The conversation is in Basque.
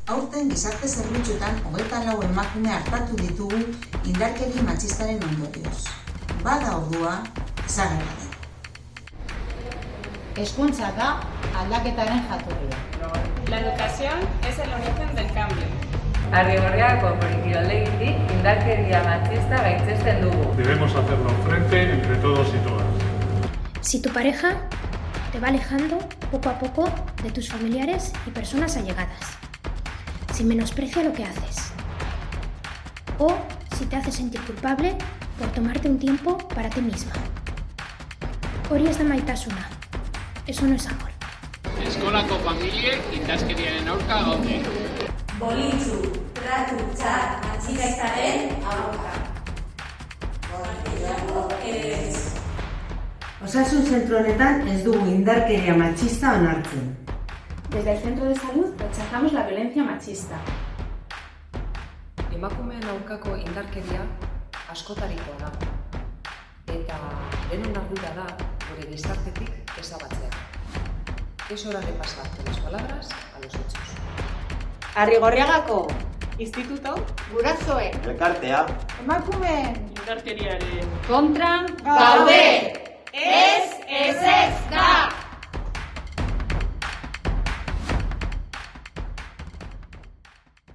Aurten gizarte zerbitzuetan 24 emakume artatu ditugu indarkeri matxistaren ondorioz. Bada ordua, zagarra. Hezkuntza da aldaketaren jatorria. La educación es el origen del cambio. Arrigorriagako politikiolegitik indarkeria matxista gaitzesten dugu. Debemos hacerlo frente entre todos y todas. Si tu pareja te va alejando poco a poco de tus familiares y personas allegadas, si menosprecia lo que haces, o si te hace sentir culpable por tomarte un tiempo para ti misma. Hori ez da maitasuna, eso no es amor. Eskolako familiek indarkeriaren aurka gaude. Bolitzu, tratu, txar, matxistaren aurka. Borrakiako ez. Osasun zentro honetan ez dugu indarkeria matxista onartzen. Desde el centro de salud rechazamos la violencia machista. Emakumeen aurkako indarkeria askotarikoa da. Eta denon ardura da gure gizartetik ezabatzea. Es hora de pasar de las palabras a los hechos. Arrigorriagako instituto Gurasoek Elkartea. emakumeen indarkeriaren kontran Gaude!